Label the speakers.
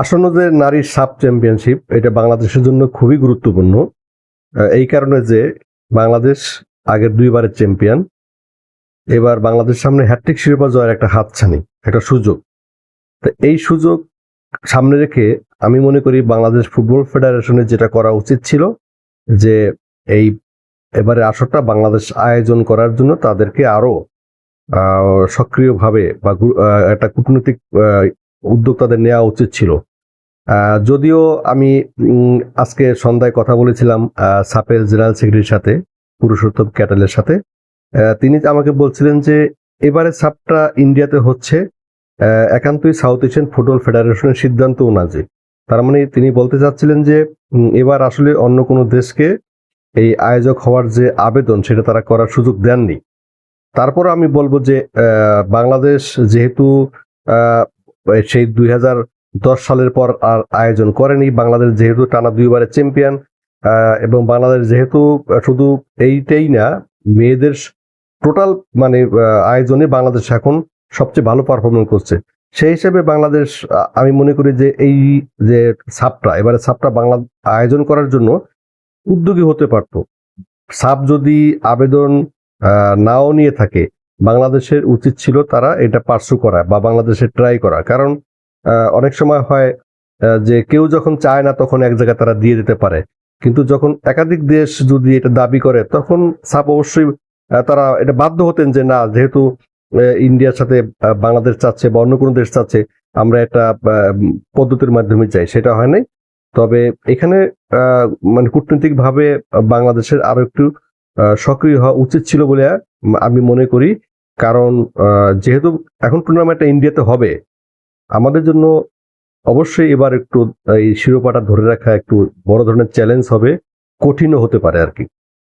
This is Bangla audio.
Speaker 1: আসন্ন যে নারী সাব চ্যাম্পিয়নশিপ এটা বাংলাদেশের জন্য খুবই গুরুত্বপূর্ণ। এই কারণে যে বাংলাদেশ আগের ২ বারের চ্যাম্পিয়ন। এবার বাংলাদেশের সামনে হ্যাট্রিক শিরোপা জয়ের একটা হাতছানি, একটা সুযোগ। তো এই সুযোগ সামনে রেখে আমি মনে করি বাংলাদেশ ফুটবল ফেডারেশনের যেটা করা উচিত ছিল যে এই এবারে আসরটা বাংলাদেশ আয়োজন করার জন্য তাদেরকে আরো সক্রিয়ভাবে বা একটা কূটনৈতিক উদ্যোগ তাদের নেওয়া উচিত ছিল। যদিও আমি আজকে সন্ধ্যায় কথা বলেছিলাম সাপের জেনারেল সেক্রেটারির সাথে, পুরুষোত্তম ক্যাটেলের সাথে। তিনি আমাকে বলছিলেন যে এবারে সাপটা ইন্ডিয়াতে হচ্ছে একান্তই সাউথ এশিয়ান ফুটবল ফেডারেশনের সিদ্ধান্ত অনুযায়ী। তার মানে তিনি বলতে চাচ্ছিলেন যে এবার আসলে অন্য কোনো দেশকে এই আয়োজক হওয়ার যে আবেদন সেটা তারা করার সুযোগ দেননি। তারপর আমি বলবো যে বাংলাদেশ যেহেতু সেই ২০১০ সালের পর আর আয়োজন করেনি, বাংলাদেশ যেহেতু টানা ২ বারের চ্যাম্পিয়ন, এবং বাংলাদেশ যেহেতু শুধু এইটাই না, মেয়েদের টোটাল মানে আয়োজনে বাংলাদেশ এখন সবচেয়ে ভালো পারফরমেন্স করছে। সেই হিসেবে বাংলাদেশ আমি মনে করি যে এই যে এবারে সাপটা বাংলা আয়োজন করার জন্য উদ্যোগী হতে পারত। সাপ যদি আবেদন নাও নিয়ে থাকে, বাংলাদেশের উচিত ছিল তারা এটা পার্সু করা বা বাংলাদেশে ট্রাই করা। কারণ অনেক সময় হয় যে কেউ যখন চায় না তখন এক জায়গায় তারা দিয়ে দিতে পারে, কিন্তু যখন একাধিক দেশ যদি এটা দাবি করে তখন সাপ অবশ্যই তারা এটা বাধ্য হতেন যে না, যেহেতু ইন্ডিয়ার সাথে বাংলাদেশ চাচ্ছে বা অন্য কোনো দেশ চাচ্ছে, আমরা একটা পদ্ধতির মাধ্যমে চাই, সেটা হয় নাই। তবে এখানে মানে কূটনৈতিকভাবে বাংলাদেশের আরো একটু সক্রিয় হওয়া উচিত ছিল বলে আমি মনে করি। কারণ যেহেতু এখন টুর্নামেন্টটা ইন্ডিয়াতে হবে, আমাদের জন্য অবশ্যই এবার একটু এই শিরোপাটা ধরে রাখা একটু বড় ধরনের চ্যালেঞ্জ হবে, কঠিনও হতে পারে আর কি।